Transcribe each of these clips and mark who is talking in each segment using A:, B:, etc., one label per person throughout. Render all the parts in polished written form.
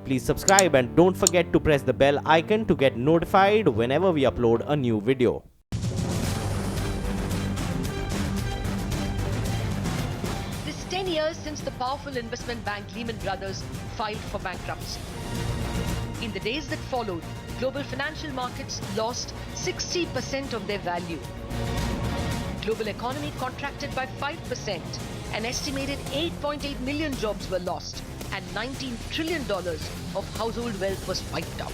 A: Please subscribe and don't forget to press the bell icon to get notified whenever we upload a new video.
B: This is 10 years since the powerful investment bank Lehman Brothers filed for bankruptcy. In the days that followed, global financial markets lost 60% of their value. Global economy contracted by 5%. An estimated 8.8 million jobs were lost, and $19 trillion of household wealth was wiped out.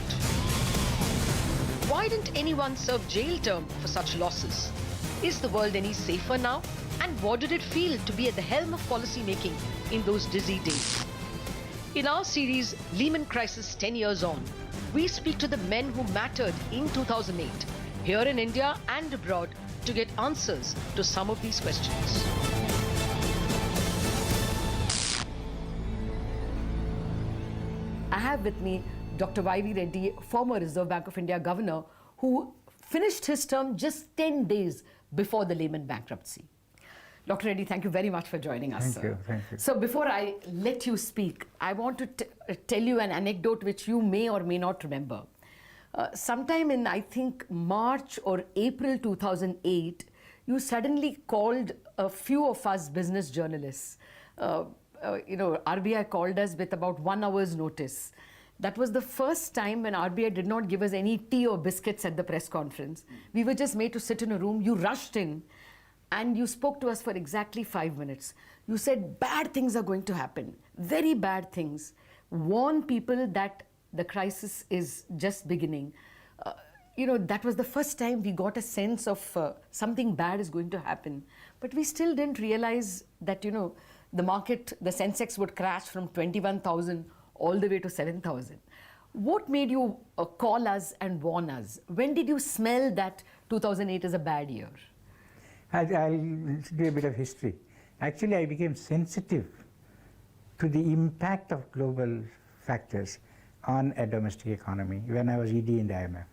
B: Why didn't anyone serve jail term for such losses? Is the world any safer now? And what did it feel to be at the helm of policy making in those dizzy days? In our series, Lehman Crisis 10 Years On, we speak to the men who mattered in 2008, here in India and abroad, to get answers to some of these questions. I have with me Dr. Y.V. Reddy, former Reserve Bank of India governor, who finished his term just 10 days before the Lehman bankruptcy. Dr. Reddy, thank you very much for joining us, sir.
C: Thank you.
B: So before I let you speak, I want to tell you an anecdote which you may or may not remember. Sometime in, I think, March or April 2008, you suddenly called a few of us business journalists. RBI called us with about 1 hour's notice. That was the first time when RBI did not give us any tea or biscuits at the press conference. We were just made to sit in a room. You rushed in and you spoke to us for exactly 5 minutes. You said bad things are going to happen, very bad things. Warn people that the crisis is just beginning. That was the first time we got a sense of something bad is going to happen. But we still didn't realize that, the market, the Sensex would crash from 21,000 all the way to 7,000. What made you call us and warn us? When did you smell that 2008 is a bad year?
C: I'll do a bit of history. Actually, I became sensitive to the impact of global factors on a domestic economy when I was ED in the IMF.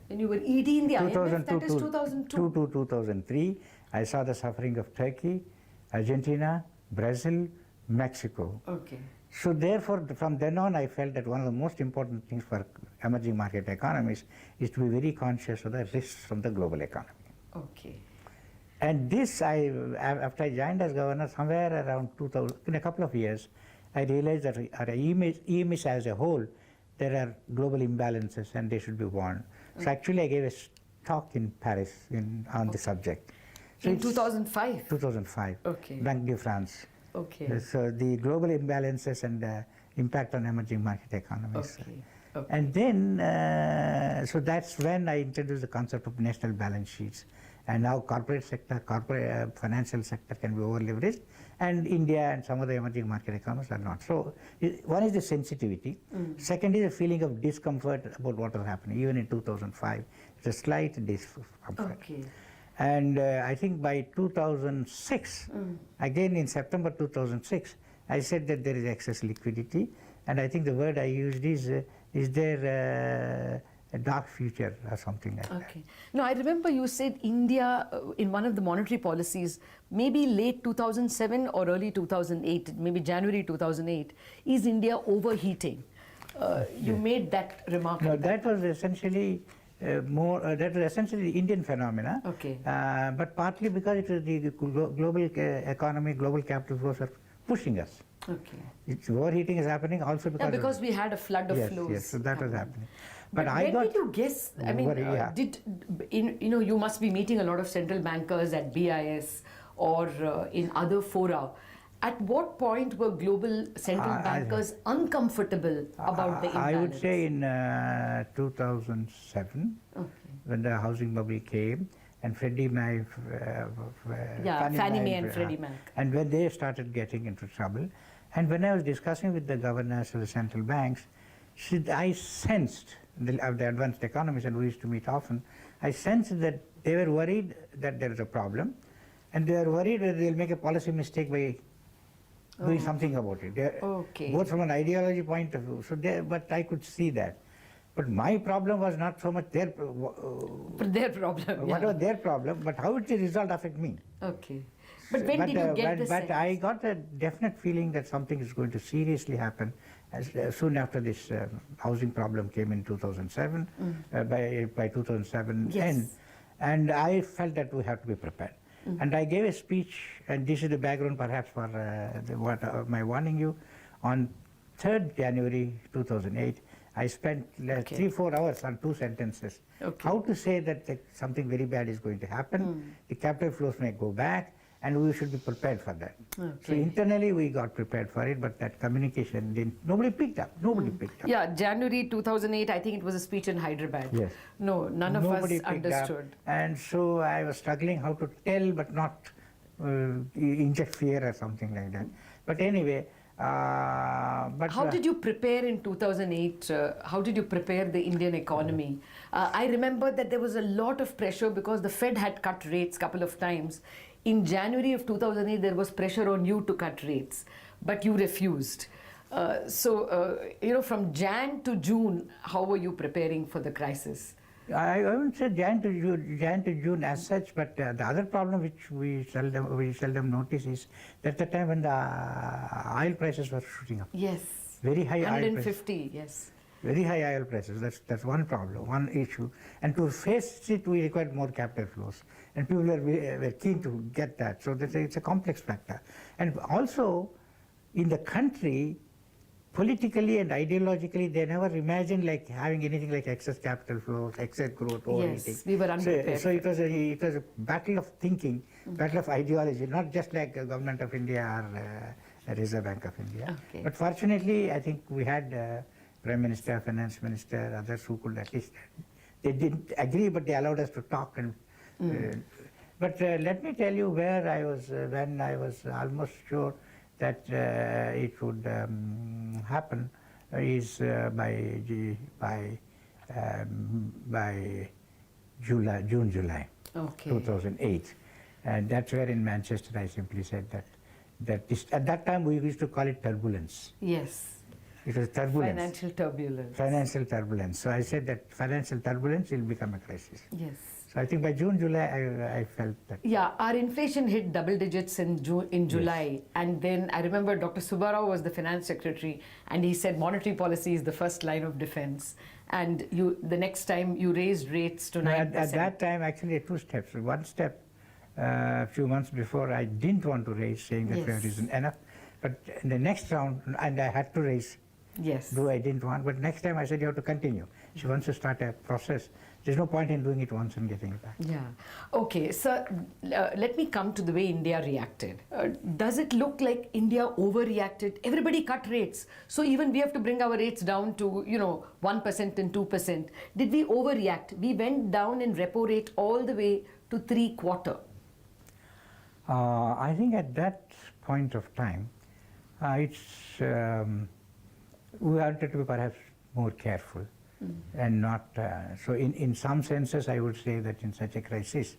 B: When you were ED in the IMF, that is 2002?
C: To 2003, I saw the suffering of Turkey, Argentina, Brazil, Mexico.
B: Okay.
C: So therefore, from then on, I felt that one of the most important things for emerging market economies is to be very conscious of the risks from the global economy.
B: Okay.
C: And this, after I joined as governor, somewhere around 2000, in a couple of years, I realized that at EMIS as a whole, there are global imbalances and they should be warned. So actually, I gave a talk in Paris on the subject. So
B: in 2005?
C: 2005.
B: Okay.
C: Banque de France.
B: Okay.
C: So the global imbalances and impact on emerging market economies.
B: Okay. Okay.
C: And then, so that's when I introduced the concept of national balance sheets. And now corporate financial sector can be over-leveraged, and India and some of the emerging market economies are not. So one is the sensitivity. Second is a feeling of discomfort about what was happening. Even in 2005, it's a slight discomfort.
B: Okay.
C: And I think by 2006, again in September 2006, I said that there is excess liquidity, and I think the word I used is there a dark future or something like that.
B: Okay. No, I remember you said India, in one of the monetary policies, maybe late 2007 or early 2008, maybe January 2008, is India overheating? You made that remark.
C: No, that was essentially that was essentially the Indian phenomena.
B: Okay.
C: But partly because it was the global economy, global capital flows are pushing us.
B: Okay.
C: It's overheating is happening also because
B: we had a flood of flows.
C: Yes, so that was happening.
B: But when did you guess? I mean, you must be meeting a lot of central bankers at BIS or in other fora. At what point were global central bankers uncomfortable about the imbalance?
C: I would say in 2007, when the housing bubble came, and Freddie Mac,
B: Fannie Mae and Freddie Mac.
C: And when they started getting into trouble, and when I was discussing with the governors of the central banks, I sensed, the advanced economists, and we used to meet often, I sensed that they were worried that there is a problem, and they are worried that they'll make a policy mistake by doing something about it. Both from an ideology point of view. But I could see that. But my problem was not so much their problem. What was their problem, but how did the result affect me?
B: Okay. But when did you get the sense?
C: But I got a definite feeling that something is going to seriously happen soon after this housing problem came in 2007, by 2007
D: Yes.
C: end, and I felt that we have to be prepared. And I gave a speech, and this is the background perhaps for my warning you. On 3rd January 2008, I spent 3-4 hours on 2 sentences.
D: Okay.
C: How to say that something very bad is going to happen, the capital flows may go back, and we should be prepared for that. So
D: Okay.
C: internally we got prepared for it, but that communication didn't, nobody picked up. Nobody picked up.
D: Yeah, January 2008, I think it was a speech in Hyderabad.
C: Yes.
D: No, none of
C: Nobody
D: us
C: picked
D: understood.
C: up. And so I was struggling how to tell, but not inject fear or something like that. But anyway,
D: How did you prepare in 2008? How did you prepare the Indian economy? I remember that there was a lot of pressure because the Fed had cut rates a couple of times. In January of 2008, there was pressure on you to cut rates, but you refused. From Jan to June, how were you preparing for the crisis?
C: I wouldn't say Jan to June as such, but the other problem which we seldom notice is that the time when the oil prices were shooting up.
D: Yes.
C: Very high oil prices.
D: 150, yes.
C: Very high oil prices. That's one problem, one issue. And to face it, we required more capital flows, and people were keen to get that. So it's a complex factor. And also, in the country, politically and ideologically, they never imagined like having anything like excess capital flows, excess growth, overheating.
D: Yes, we were unprepared.
C: So it was a battle of thinking, battle of ideology, not just like the Government of India or Reserve Bank of India.
D: Okay.
C: But fortunately, I think we had Prime Minister, Finance Minister, others who could at least, they didn't agree, but they allowed us to talk. And but let me tell you where I was when I was almost sure that it would happen is by June, July,
D: Okay.
C: 2008, and that's where in Manchester I simply said that at that time we used to call it turbulence.
D: Yes.
C: It was turbulence.
D: Financial turbulence.
C: Financial turbulence. So I said that financial turbulence will become a crisis.
D: Yes.
C: So I think by June, July, I felt that.
D: Yeah, our inflation hit double digits in July, and then I remember Dr. Subbarao was the finance secretary, and he said monetary policy is the first line of defense. And the next time you raised rates to 9%.
C: At that time, actually, 2 steps. One step, a few months before, I didn't want to raise, saying that we have risen enough. But in the next round, and I had to raise,
D: Yes.
C: though I didn't want. But next time I said you have to continue. She wants to start a process. There's no point in doing it once and getting it back.
D: Yeah. Okay, so let me come to the way India reacted. Does it look like India overreacted? Everybody cut rates. So even we have to bring our rates down to, 1% and 2%. Did we overreact? We went down in repo rate all the way to 3/4.
C: I think at that point of time, we wanted to be perhaps more careful and not, so in some senses I would say that in such a crisis,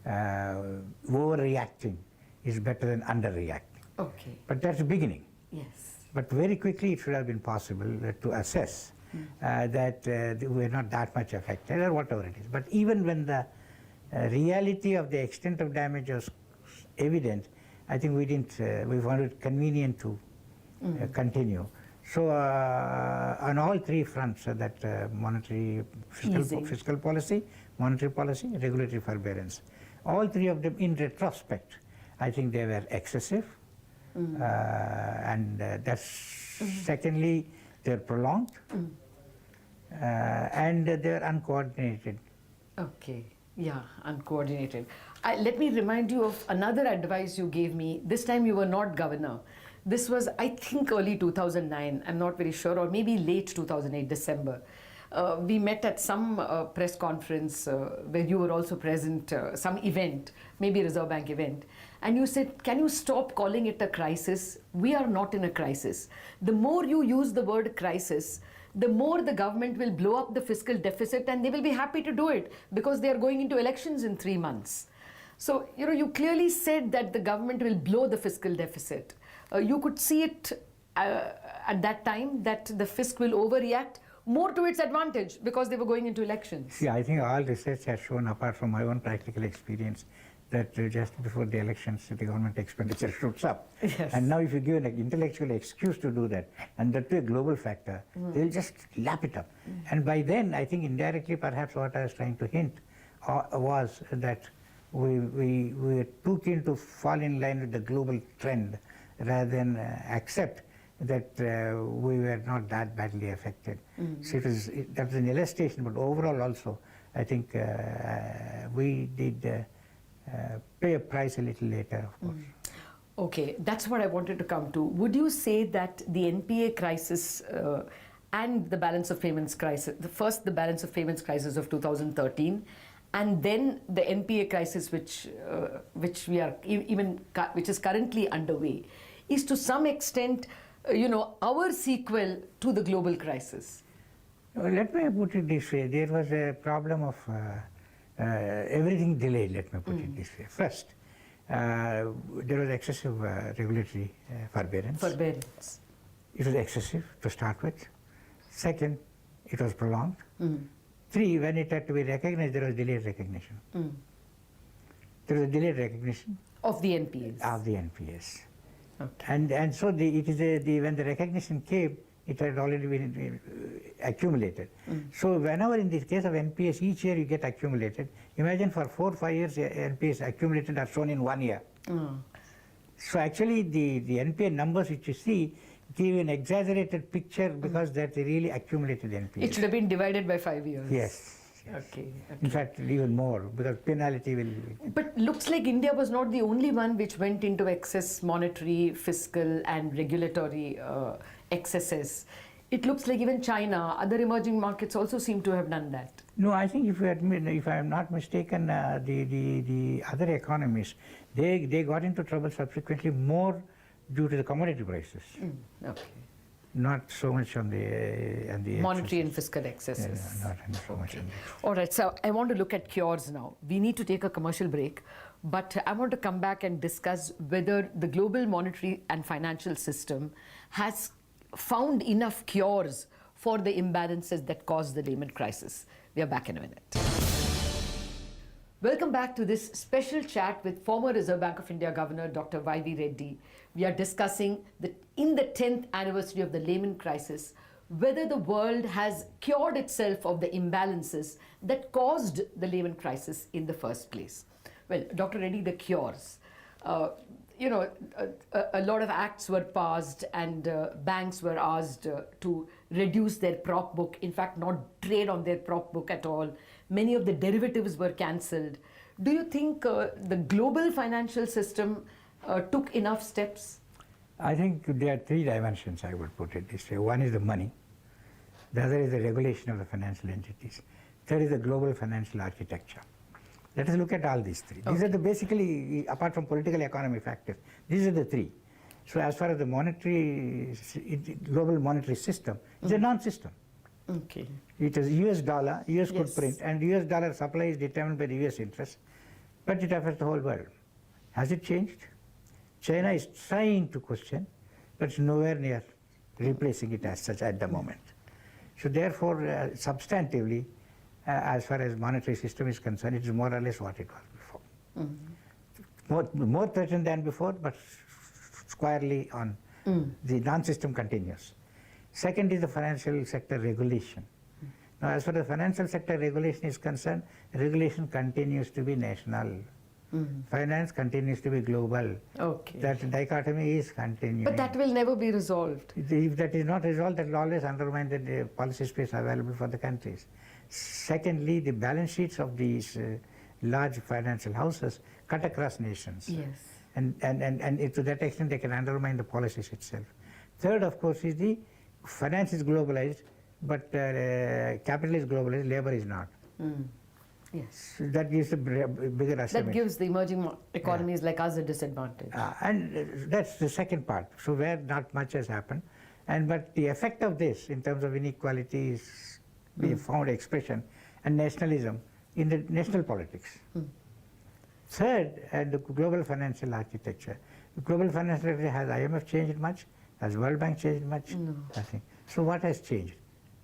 C: overreacting is better than underreacting.
D: Okay.
C: But that's the beginning.
D: Yes.
C: But very quickly it should have been possible to assess that we're not that much affected or whatever it is. But even when the reality of the extent of damage was evident, I think we found it convenient to continue. So on all 3 fronts, that monetary fiscal policy, monetary policy, regulatory forbearance, all 3 of them in retrospect, I think they were excessive, and that's secondly, they're prolonged, and they're uncoordinated.
D: Okay. Yeah, uncoordinated. Let me remind you of another advice you gave me. This time you were not governor. This was, I think, early 2009. I'm not very sure, or maybe late 2008, December. We met at some press conference where you were also present, some event, maybe Reserve Bank event. And you said, can you stop calling it a crisis? We are not in a crisis. The more you use the word crisis, the more the government will blow up the fiscal deficit, and they will be happy to do it because they are going into elections in 3 months. So, you clearly said that the government will blow the fiscal deficit. You could see it at that time that the fisc will overreact more to its advantage because they were going into elections.
C: See, I think all research has shown, apart from my own practical experience, that just before the elections, the government expenditure shoots up.
D: Yes.
C: And now if you give an intellectual excuse to do that, and that to a global factor, they'll just lap it up. And by then, I think indirectly, perhaps what I was trying to hint was that we were too keen to fall in line with the global trend rather than accept that we were not that badly affected. So that was an illustration, but overall also, I think we did pay a price a little later, of course.
D: Okay, that's what I wanted to come to. Would you say that the NPA crisis and the balance of payments crisis, the balance of payments crisis of 2013, and then the NPA crisis, which is currently underway, is to some extent, our sequel to the global crisis?
C: Well, let me put it this way. There was a problem of everything delayed, let me put it this way. First, there was excessive regulatory forbearance.
D: Forbearance.
C: It was excessive to start with. Second, it was prolonged. 3, when it had to be recognized, there was delayed recognition. There was delayed recognition
D: Of the NPAs.
C: of the NPAs.
D: Okay.
C: And so when the recognition came, it had already been accumulated. So whenever in the case of NPAs, each year you get accumulated. Imagine for 4 or 5 years, NPAs accumulated are shown in 1 year. So actually the NPA numbers which you see give an exaggerated picture because that they really accumulated NPAs.
D: It should have been divided by 5 years.
C: Yes.
D: Okay.
C: In fact, even more, because penalty will...
D: But looks like India was not the only one which went into excess monetary, fiscal and regulatory excesses. It looks like even China, other emerging markets also seem to have done that.
C: No, I think if I am not mistaken, the other economies, they got into trouble subsequently more due to the commodity prices.
D: Okay.
C: Not so much on the
D: Monetary
C: excesses.
D: and fiscal excesses.
C: Yeah, not so much on the...
D: All right, so I want to look at cures now. We need to take a commercial break, but I want to come back and discuss whether the global monetary and financial system has found enough cures for the imbalances that caused the Lehman Crisis. We are back in a minute. Welcome back to this special chat with former Reserve Bank of India Governor Dr. Y.V. Reddy. We are discussing in the 10th anniversary of the Lehman Crisis, whether the world has cured itself of the imbalances that caused the Lehman Crisis in the first place. Well, Dr. Reddy, the cures. A lot of acts were passed and banks were asked to reduce their prop book, in fact, not trade on their prop book at all. Many of the derivatives were cancelled. Do you think the global financial system took enough steps?
C: I think there are 3 dimensions, I would put it this way. One is the money. The other is the regulation of the financial entities. Third is the global financial architecture. Let us look at all these 3. These are the basically, apart from political economy factors, these are the 3. So as far as the global monetary system, it's a non-system.
D: Okay.
C: It is US dollar, US could
D: Yes.
C: print, and US dollar supply is determined by the US interest, but it affects the whole world. Has it changed? China is trying to question, but it's nowhere near replacing it as such at the moment. So therefore, substantively, as far as monetary system is concerned, it is more or less what it was before. More threatened than before, but squarely on the non-system continues. Second is the financial sector regulation. Now, as far as the financial sector regulation is concerned, regulation continues to be national. Finance continues to be global.
D: Okay.
C: That dichotomy is continuing.
D: But that will never be resolved.
C: If that is not resolved, that will always undermine the policy space available for the countries. Secondly, the balance sheets of these large financial houses cut across nations.
D: Yes.
C: And to that extent, they can undermine the policies itself. Third, of course, is the finance is globalized, but capital is globalized, labor is not.
D: Yes.
C: So that gives a bigger
D: That
C: asymmetry.
D: gives the emerging economies like us a disadvantage.
C: And that's the second part. So where not much has happened, but the effect of this in terms of inequality is the found expression and nationalism in the national politics. Third, the global financial architecture. The global financial architecture, has IMF changed much? Has World Bank changed much?
D: No.
C: Nothing. So what has changed?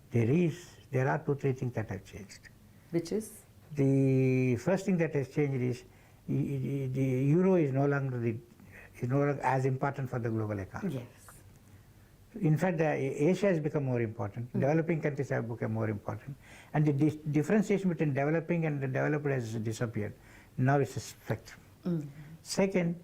C: There are 2-3 things that have changed.
D: Which is?
C: The first thing that has changed is the euro is no longer as important for the global economy.
D: Yes.
C: In fact, Asia has become more important. Developing countries have become more important, and the differentiation between developing and the developed has disappeared. Now it's a spectrum. Second,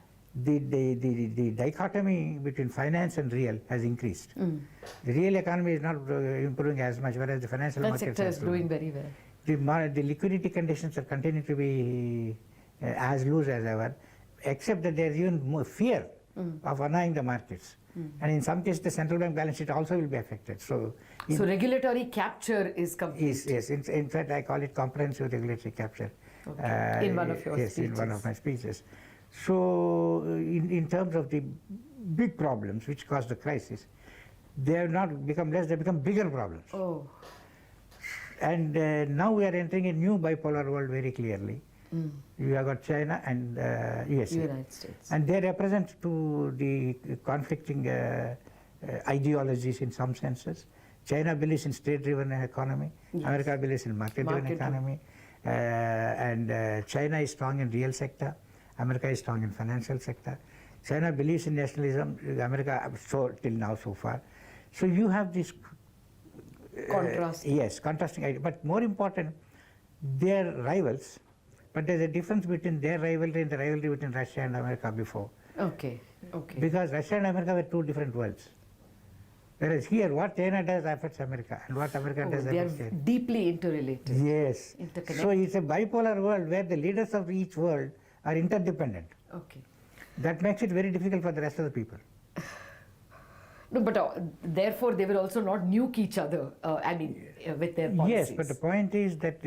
C: the dichotomy between finance and real has increased. The real economy is not improving as much, whereas the financial markets
D: sector is doing very well.
C: The liquidity conditions are continuing to be as loose as ever, except that there is even more fear of annoying the markets. And in some cases, the central bank balance sheet also will be affected. So
D: regulatory capture is complete.
C: Yes. In fact, I call it comprehensive regulatory capture.
D: Okay. In one of your speeches.
C: In one of my speeches. So, in terms of the big problems which caused the crisis, they have not become less; they become bigger problems.
D: Oh.
C: And now we are entering a new bipolar world very clearly. You have got China and USA.
D: United States.
C: And they represent to the conflicting ideologies in some senses. China believes in state-driven economy. Yes. America believes in market-driven economy. And China is strong in real sector. America is strong in financial sector. China believes in nationalism. America, till now so far. So you have this
D: contrast.
C: Yes, contrasting idea. But more important, they're rivals. But there's a difference between their rivalry and the rivalry between Russia and America before.
D: Okay.
C: Because Russia and America were two different worlds. Whereas here, what China does affects America, and what America does affects China.
D: They are deeply interrelated.
C: Yes.
D: Interconnected.
C: So it's a bipolar world where the leaders of each world are interdependent.
D: Okay.
C: That makes it very difficult for the rest of the people.
D: No, but therefore they will also not nuke each other, with their policies.
C: Yes, but the point is that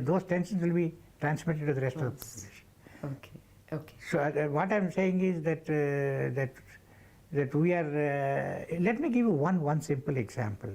C: those tensions will be transmitted to the rest of the population.
D: Okay.
C: So what I'm saying is that that we are. Let me give you one simple example.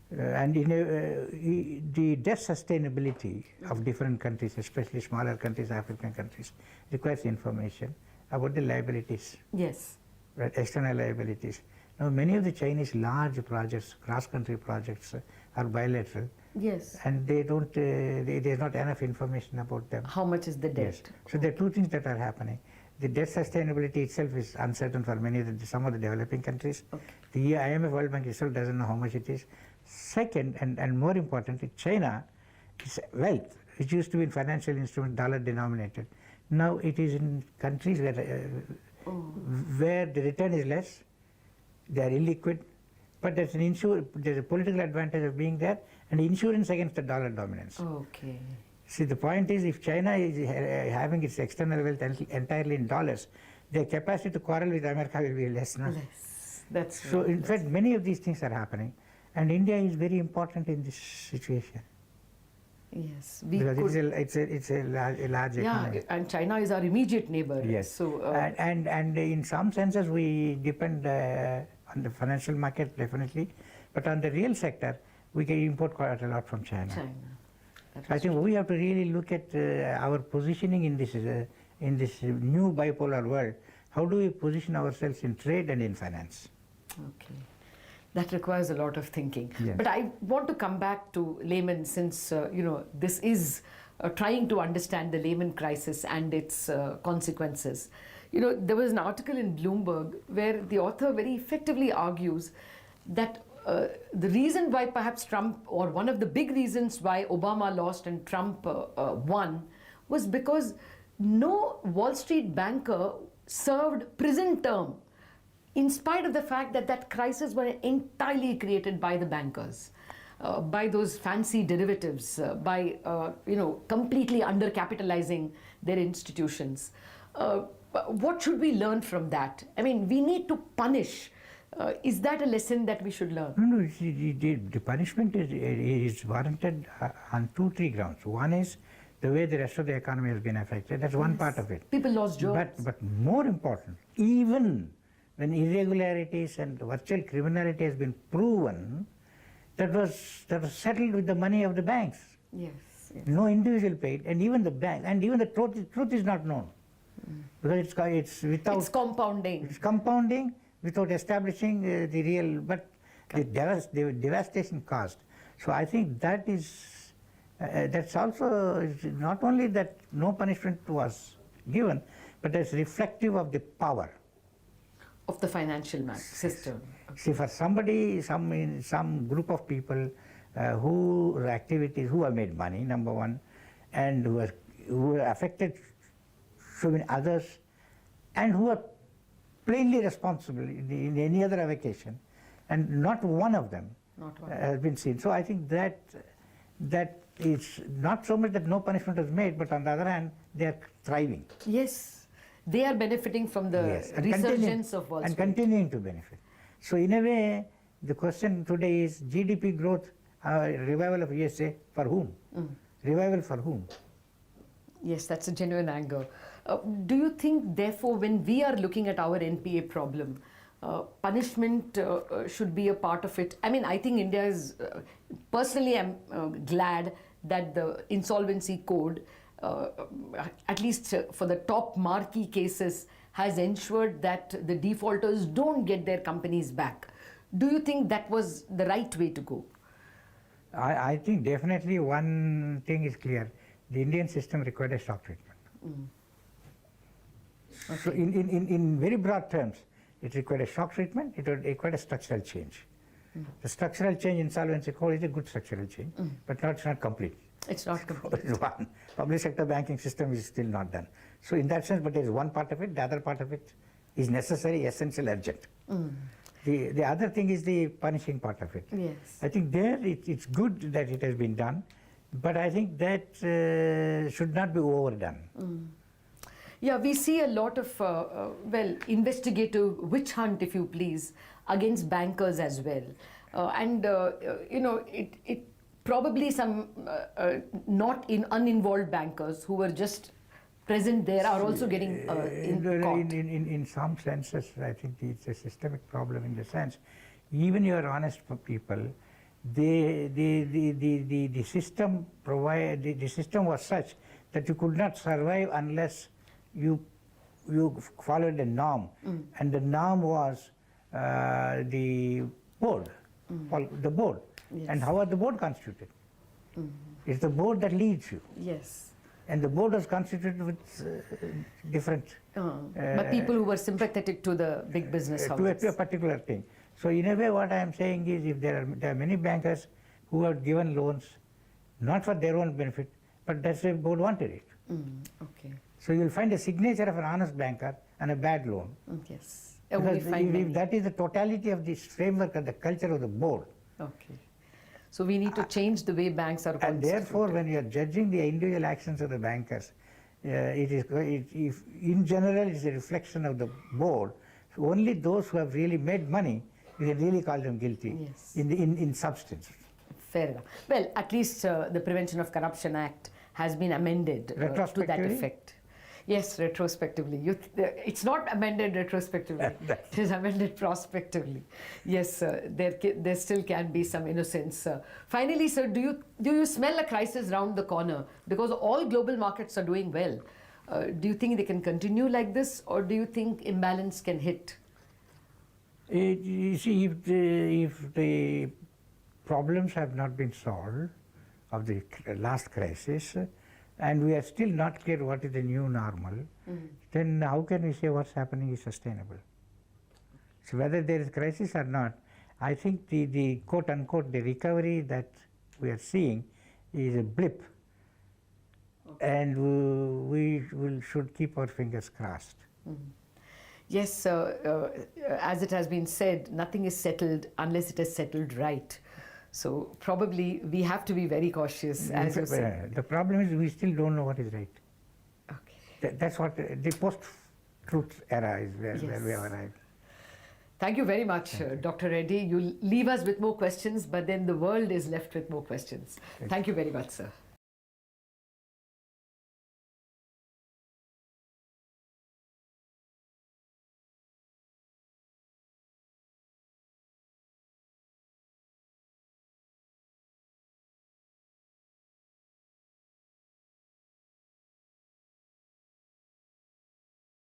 C: The debt sustainability of different countries, especially smaller countries, African countries, requires information about the liabilities.
D: Yes.
C: Right, external liabilities. Now, many of the Chinese large projects, cross-country projects, are bilateral.
D: Yes.
C: And they don't. There's not enough information about them.
D: How much is the debt?
C: Yes. So there are two things that are happening. The debt sustainability itself is uncertain for some of the developing countries.
D: Okay.
C: The IMF World Bank itself doesn't know how much it is. Second, and more importantly, China is wealth, which used to be in financial instrument dollar denominated. Now it is in countries where the return is less, they are illiquid, but there's a political advantage of being there, and insurance against the dollar dominance.
D: Okay.
C: See, the point is, if China is having its external wealth entirely in dollars, their capacity to quarrel with America will be less. No?
D: Less. That's
C: so. In fact, many of these things are happening, and India is very important in this situation.
D: Yes,
C: because it's a large economy.
D: And China is our immediate neighbor.
C: Yes.
D: So
C: and in some senses we depend on the financial market definitely, but on the real sector we can import quite a lot from China. I think we have to really look at our positioning in this new bipolar world. How do we position ourselves in trade and in finance?
D: Okay. That requires a lot of thinking.
C: Yes.
D: But I want to come back to Lehman, since this is trying to understand the Lehman crisis and its consequences. There was an article in Bloomberg where the author very effectively argues that the reason why perhaps Trump, or one of the big reasons why Obama lost and Trump won, was because no Wall Street banker served prison term, in spite of the fact that that crisis was entirely created by the bankers, by those fancy derivatives, by completely undercapitalizing their institutions. What should we learn from that? I mean, we need to punish. Is that a lesson that we should learn?
C: No, the punishment is warranted on 2-3 grounds. One is the way the rest of the economy has been affected. That's one part of it.
D: People lost jobs.
C: But more important, even when irregularities and virtual criminality has been proven, that was settled with the money of the banks.
D: Yes.
C: No individual paid, and even the bank, and even the truth is not known, because it's without.
D: It's compounding.
C: It's compounding without establishing the real, but the devastation caused. So I think that is That's also, it's not only that no punishment was given, but it's reflective of the power.
D: Of the financial system.
C: See, for somebody, some group of people whose activities, who have made money, number one, and who are affected so many others, and who are plainly responsible in any other avocation, and not one of them has been seen. So I think that it's not so much that no punishment was made, but on the other hand, they are thriving.
D: Yes, they are benefiting from the resurgence of Wall Street.
C: And continuing to benefit. So in a way, the question today is GDP growth, revival of USA, for whom? Revival for whom?
D: Yes, that's a genuine anger. Do you think, therefore, when we are looking at our NPA problem, punishment should be a part of it? I mean, I think India is, personally, I'm glad that the Insolvency Code, at least for the top marquee cases, has ensured that the defaulters don't get their companies back. Do you think that was the right way to go?
C: I think definitely one thing is clear. The Indian system required a shock treatment.
D: Okay.
C: So in very broad terms, it required a shock treatment, it required a structural change. The structural change in Insolvency Code is a good structural change, but it's not complete.
D: It's not complete.
C: It's one. Public sector banking system is still not done. So in that sense, but there is one part of it, the other part of it is necessary, essential, urgent. The other thing is the punishing part of it.
D: Yes.
C: I think there it's good that it has been done, but I think that should not be overdone.
D: Yeah, we see a lot of, investigative witch hunt, if you please, against bankers as well. It probably some uninvolved bankers who were just present there are also getting caught.
C: In some senses, I think it's a systemic problem in the sense, even your honest people, the system the system was such that you could not survive unless you followed a norm, and the norm was the board, the board.
D: Yes.
C: And how are the board constituted? It's the board that leads you.
D: Yes.
C: And the board was constituted with different...
D: but people who were sympathetic to the big business houses.
C: To a particular thing. So in a way what I am saying is, if there are many bankers who have given loans, not for their own benefit, but that's the board wanted it.
D: Okay.
C: So you will find a signature of an honest banker and a bad loan.
D: Yes.
C: Because if that is the totality of this framework and the culture of the board.
D: Okay. So we need to change the way banks are
C: And therefore, when you are judging the individual actions of the bankers, if in general it's a reflection of the board. So only those who have really made money, you can really call them guilty.
D: Yes.
C: in substance.
D: Fair enough. Well, at least the Prevention of Corruption Act has been amended to that effect. Yes, retrospectively. It's not amended retrospectively. It is amended prospectively. Yes, there still can be some innocence. Finally, sir, do you smell a crisis round the corner? Because all global markets are doing well. Do you think they can continue like this, or do you think imbalance can hit?
C: You see, if the problems have not been solved of the last crisis, and we are still not clear what is the new normal, then how can we say what's happening is sustainable? So whether there is crisis or not, I think the quote unquote the recovery that we are seeing is a blip, and we should keep our fingers crossed.
D: Yes, as it has been said, nothing is settled unless it is settled right. So probably we have to be very cautious, as you said.
C: The problem is we still don't know what is right.
D: Okay.
C: That's what the post-truth era is where we have arrived.
D: Thank you very much, Dr. Reddy. You leave us with more questions, but then the world is left with more questions. Thank you very much, sir.